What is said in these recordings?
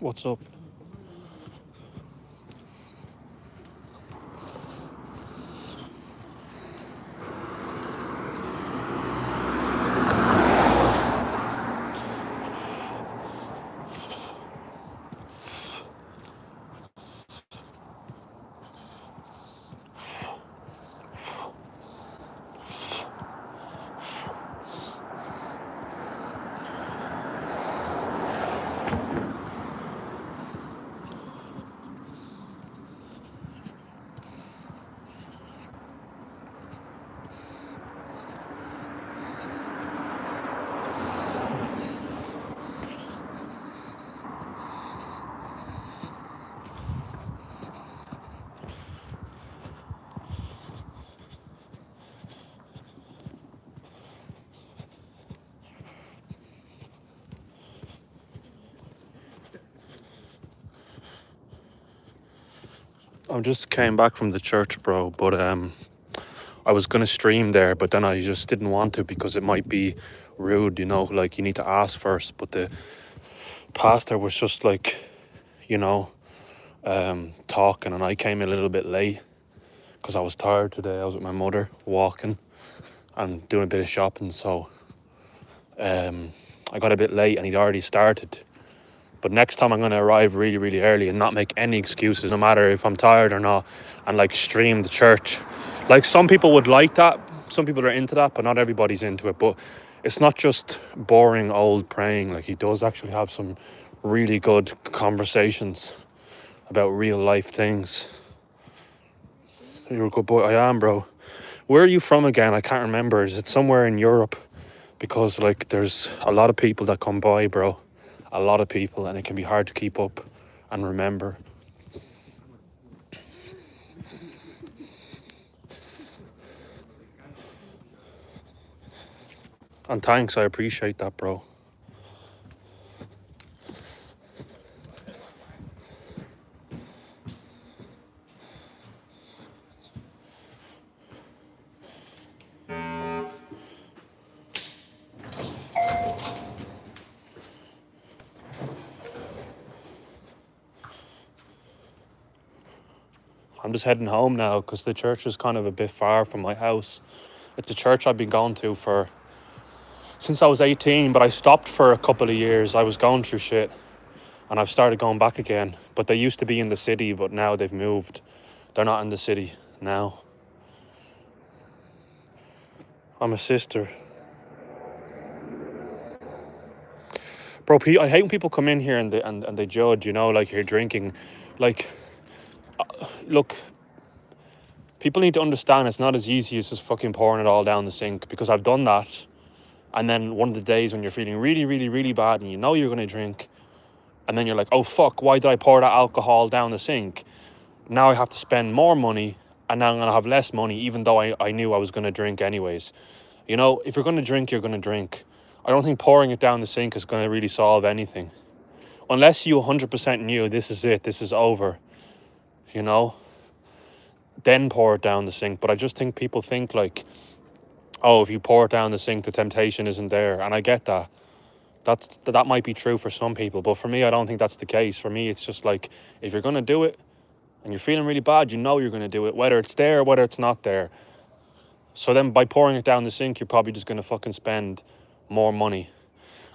What's up? I just came back from the church, bro, but I was gonna stream there, but then I just didn't want to because it might be rude, like you need to ask first. But the pastor was just like, you know, talking, and I came a little bit late because I was tired today. I was with my mother walking and doing a bit of shopping, so I got a bit late and he'd already started. But next time I'm going to arrive really, really early and not make any excuses, no matter if I'm tired or not, and like stream the church. Like some people would like that. Some people are into that, but not everybody's into it. But it's not just boring old praying. Like he does actually have some really good conversations about real life things. You're a good boy. I am, bro. Where are you from again? I can't remember. Is it somewhere in Europe? Because like there's a lot of people that come by, bro. A lot of people, and it can be hard to keep up and remember. And thanks, I appreciate that, bro. I'm just heading home now because the church is kind of a bit far from my house. It's a church I've been going to since I was 18, but I stopped for a couple of years. I was going through shit and I've started going back again. But they used to be in the city, but now they've moved. They're not in the city now. I'm a sister. Bro, I hate when people come in here and they judge, like you're drinking. Like, look, people need to understand it's not as easy as just fucking pouring it all down the sink, because I've done that. And then one of the days when you're feeling really, really, really bad and you know you're going to drink, and then you're like, oh fuck, why did I pour that alcohol down the sink? Now I have to spend more money, and now I'm going to have less money, even though I knew I was going to drink anyways. If you're going to drink, you're going to drink. I don't think pouring it down the sink is going to really solve anything. Unless you 100% knew this is it, this is over, then pour it down the sink. But I just think people think like, oh, if you pour it down the sink, the temptation isn't there. And I get that. That might be true for some people. But for me, I don't think that's the case. For me, it's just like, if you're going to do it and you're feeling really bad, you're going to do it, whether it's there or whether it's not there. So then by pouring it down the sink, you're probably just going to fucking spend more money.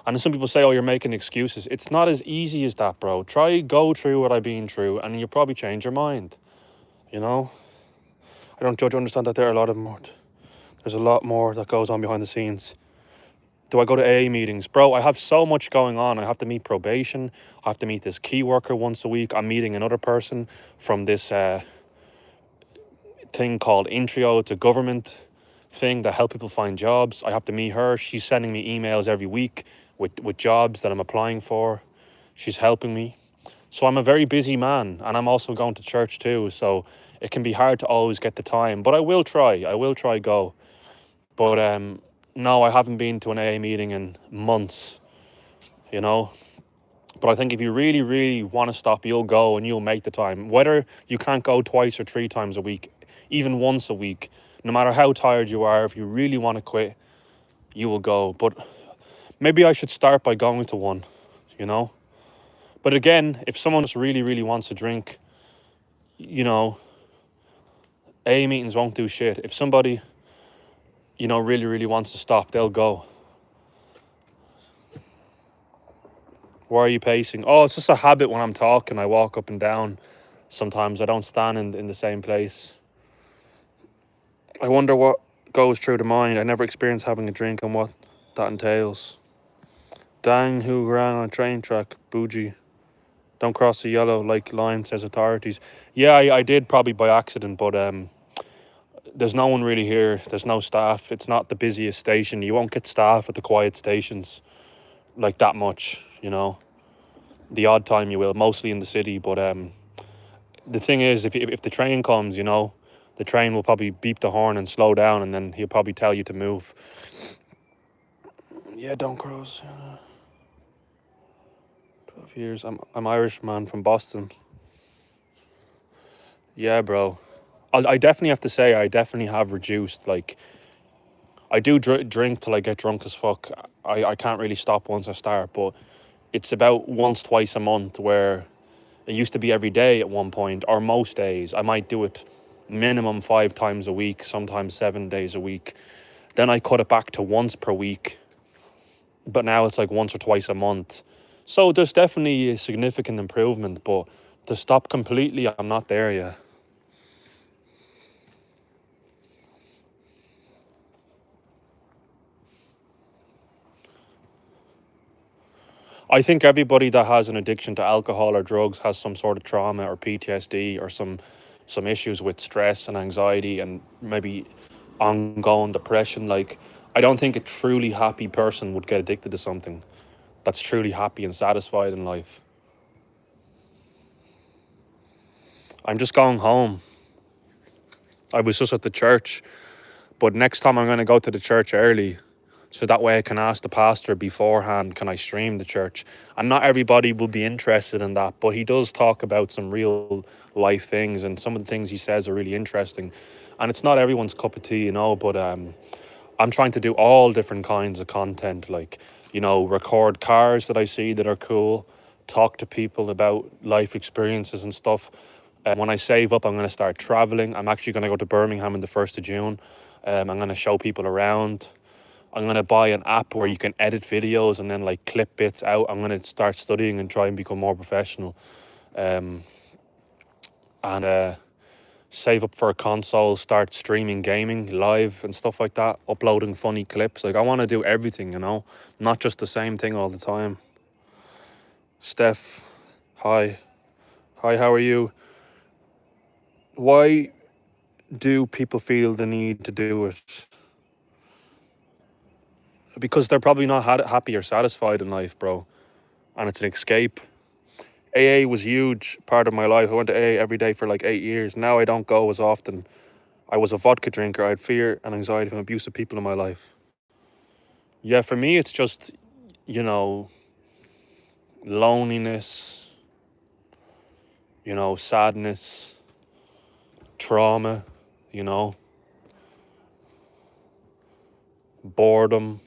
And some people say, oh, you're making excuses. It's not as easy as that, bro. Go through what I've been through and you'll probably change your mind. I don't judge, understand that there's a lot more that goes on behind the scenes. Do I go to AA meetings? Bro, I have so much going on. I have to meet probation. I have to meet this key worker once a week. I'm meeting another person from this thing called Intrio. It's a government thing that help people find jobs. I have to meet her. She's sending me emails every week with jobs that I'm applying for. She's helping me. So I'm a very busy man, and I'm also going to church too. So it can be hard to always get the time, but I will try. Go. But no, I haven't been to an AA meeting in months, But I think if you really, really want to stop, you'll go and you'll make the time. Whether you can't go twice or 3 times a week, even once a week, no matter how tired you are, if you really want to quit, you will go. But maybe I should start by going to one, But again, if someone just really, really wants to drink, you know, AA meetings won't do shit. If somebody, you know, really, really wants to stop, they'll go. Why are you pacing? Oh, it's just a habit when I'm talking. I walk up and down. Sometimes I don't stand in the same place. I wonder what goes through the mind. I never experienced having a drink and what that entails. Dang, who ran on a train track? Bougie. Don't cross the yellow like line, says authorities. Yeah, I did probably by accident, but there's no one really here. There's no staff. It's not the busiest station. You won't get staff at the quiet stations like that much, you know. The odd time you will, mostly in the city. But the thing is, if the train comes, you know, the train will probably beep the horn and slow down, and then he'll probably tell you to move. Yeah, don't cross. 12 years. I'm Irish, man, from Boston. Yeah, bro. I definitely have to say I definitely have reduced. Like, I do drink till I get drunk as fuck. I can't really stop once I start, but it's about once, twice a month, where it used to be every day at one point, or most days. I might do it minimum 5 times a week, sometimes 7 days a week. Then I cut it back to once per week, but now it's like once or twice a month. So there's definitely a significant improvement, but to stop completely, I'm not there yet. I think everybody that has an addiction to alcohol or drugs has some sort of trauma or PTSD or some issues with stress and anxiety and maybe ongoing depression. Like, I don't think a truly happy person would get addicted to something that's truly happy and satisfied in life. I'm just going home. I was just at the church, but next time I'm going to go to the church early, so that way I can ask the pastor beforehand, can I stream the church? And not everybody will be interested in that, but he does talk about some real life things, and some of the things he says are really interesting. And it's not everyone's cup of tea, you know, but I'm trying to do all different kinds of content, like, you know, record cars that I see that are cool, talk to people about life experiences and stuff. When I save up, I'm going to start traveling. I'm actually going to go to Birmingham on the 1st of June. I'm going to show people around. I'm going to buy an app where you can edit videos and then like clip bits out. I'm going to start studying and try and become more professional. And save up for a console, start streaming gaming live and stuff like that, uploading funny clips. Like, I want to do everything, you know, not just the same thing all the time. Steph, hi. Hi, how are you? Why do people feel the need to do it? Because they're probably not happy or satisfied in life, bro. And it's an escape. AA was a huge part of my life. I went to AA every day for like 8 years. Now I don't go as often. I was a vodka drinker. I had fear and anxiety from abusive people in my life. Yeah, for me, it's just, you know, loneliness, you know, sadness, trauma, you know, boredom.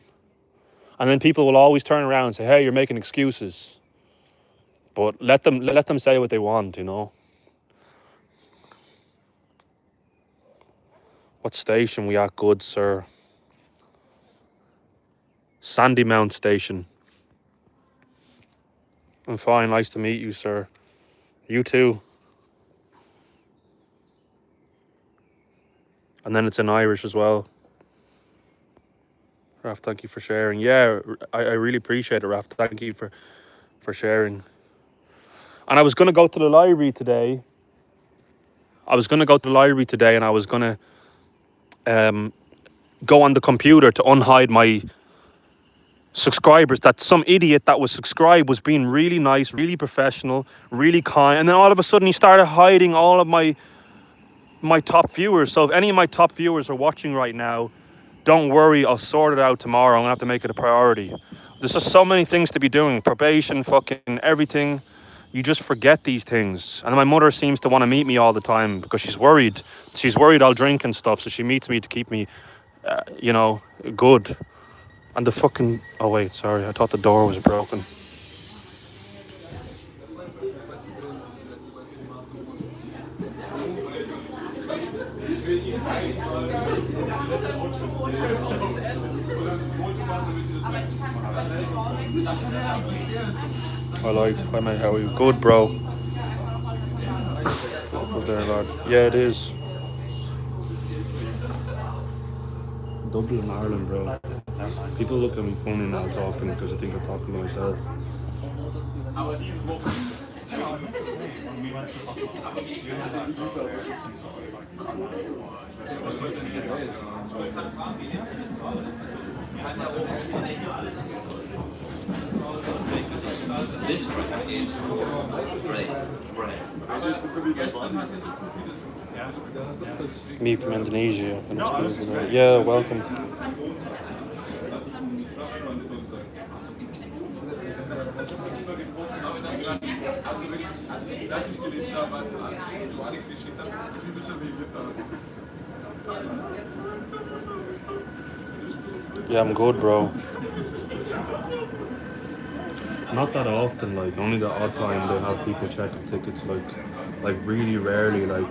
And then people will always turn around and say, hey, you're making excuses. But let them say what they want, you know. What station we at, good sir? Sandymount Station. I'm fine, nice to meet you, sir. You too. And then it's in Irish as well. Raf, thank you for sharing. Yeah, I really appreciate it, Raf. Thank you for sharing. And I was going to go to the library today. And I was going to go on the computer to unhide my subscribers. That some idiot that was subscribed was being really nice, really professional, really kind. And then all of a sudden he started hiding all of my top viewers. So if any of my top viewers are watching right now, don't worry, I'll sort it out tomorrow. I'm gonna have to make it a priority. There's just so many things to be doing. Probation, fucking everything. You just forget these things. And my mother seems to want to meet me all the time because she's worried. She's worried I'll drink and stuff. So she meets me to keep me, you know, good. And the fucking... Oh, wait, sorry. I thought the door was broken. I liked. Hi mate, how are you? Good, bro. Good there, lad. Yeah, it is. Dublin, Ireland, bro. People look at me funny now talking because I think I'm talking to myself. This track is Ray. Me from Indonesia. And it's beautiful, right? Yeah, welcome. Yeah, I'm good, bro. Not that often, like only the odd time they have people checking tickets, like really rarely. Like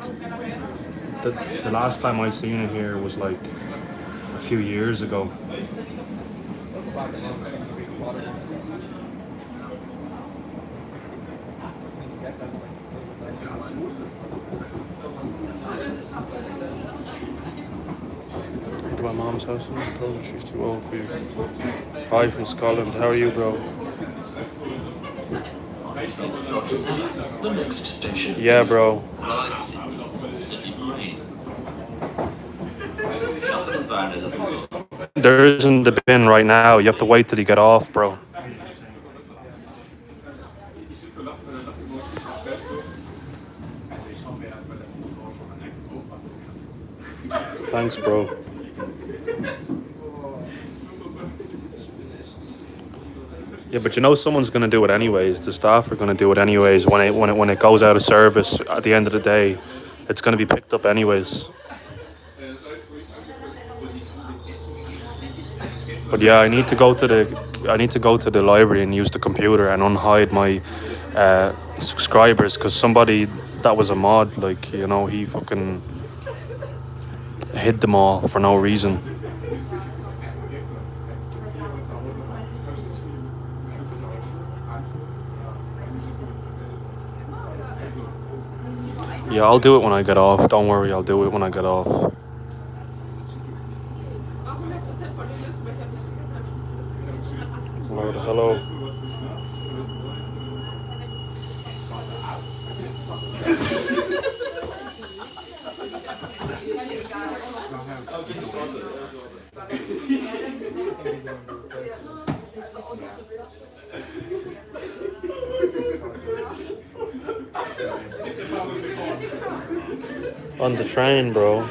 the last time I seen it here was like a few years ago. To my mom's house. I told her she's too old for you. Hi from Scotland. How are you, bro? The next station Yeah, bro. There isn't the bin right now. You have to wait till you get off, bro. Thanks, bro. Yeah, but you know someone's gonna do it anyways. The staff are gonna do it anyways. When it goes out of service at the end of the day, it's gonna be picked up anyways. But yeah, I need to go to the library and use the computer and unhide my subscribers because somebody that was a mod, like you know, he fucking hid them all for no reason. Yeah, I'll do it when I get off. Don't worry, I'll do it when I get off. Lord, hello. On the train, bro,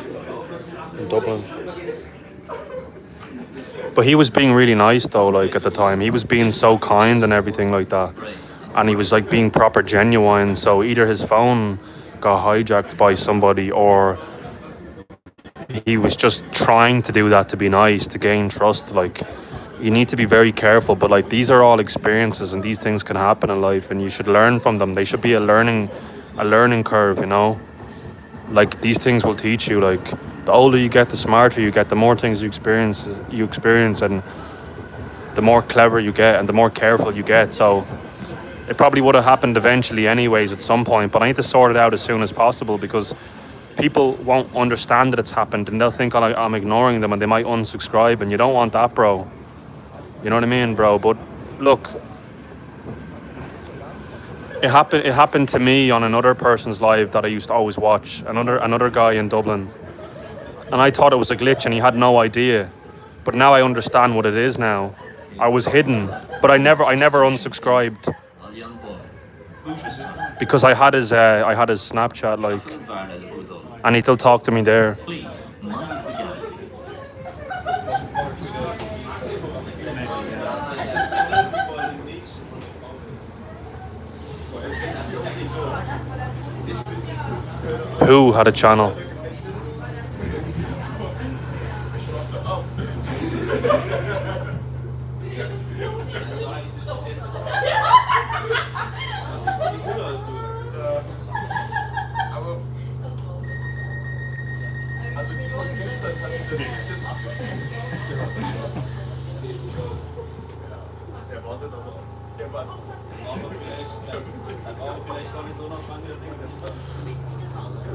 in Dublin. But he was being really nice though, like at the time. He was being so kind and everything like that. And he was like being proper genuine. So either his phone got hijacked by somebody or he was just trying to do that to be nice, to gain trust. Like you need to be very careful, but like these are all experiences and these things can happen in life and you should learn from them. They should be a learning curve, you know? Like these things will teach you. Like the older you get, the smarter you get, the more things you experience and the more clever you get and the more careful you get. So it probably would have happened eventually anyways at some point, but I need to sort it out as soon as possible because people won't understand that it's happened and they'll think I'm ignoring them and they might unsubscribe, and you don't want that, bro. You know what I mean, bro? But look, it happened to me on another person's live that I used to always watch, another guy in Dublin, and I thought it was a glitch and he had no idea, but now I understand what it is now. I was hidden, but I never unsubscribed because I had his Snapchat, like, and he'll talk to me there. Who had a channel?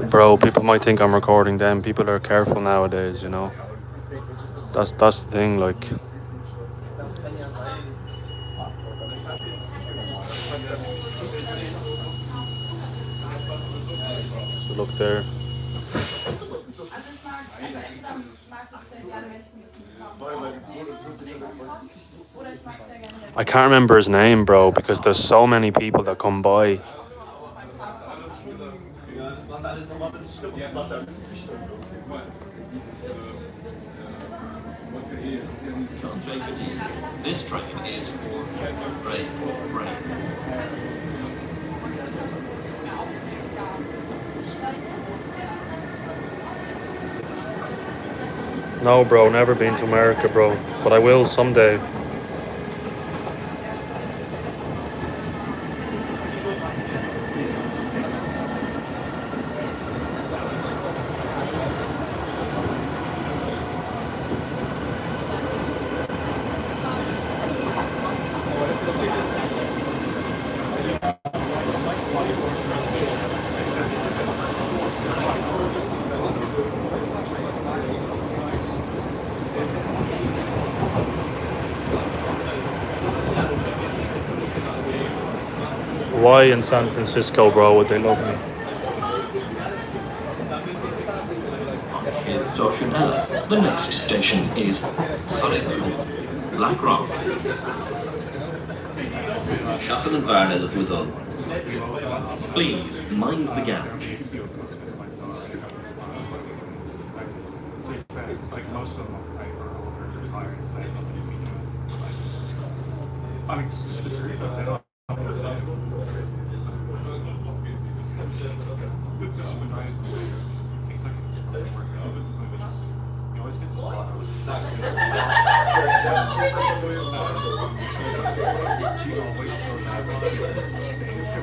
Bro, people might think I'm recording them. People are careful nowadays, you know. That's the thing, like. So look there. I can't remember his name, bro, because there's so many people that come by. This train is for Bray. No, bro, never been to America, bro, but I will someday. Why in San Francisco, bro, would they love me? Is Joshua. The next station is Black Rock. Shotgun and Varna that was on. Please mind the gap. Like most of them are retired, so they don't really do it. I mean, it's just the but they don't.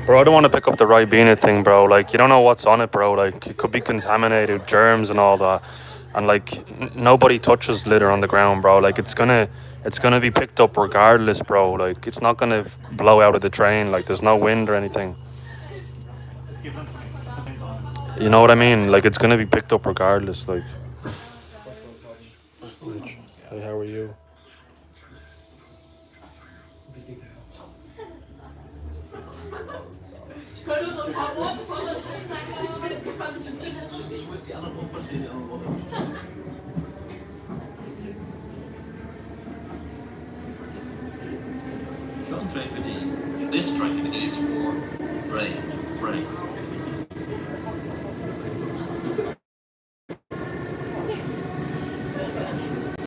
Bro, I don't want to pick up the Ribena thing, bro. Like, you don't know what's on it, bro. Like, it could be contaminated, germs and all that. And like, nobody touches litter on the ground, bro. Like, it's gonna be picked up regardless, bro. Like, it's not gonna blow out of the train. Like, there's no wind or anything. You know what I mean? Like, it's gonna be picked up regardless. Like, hey, how are you? This train is for Bray.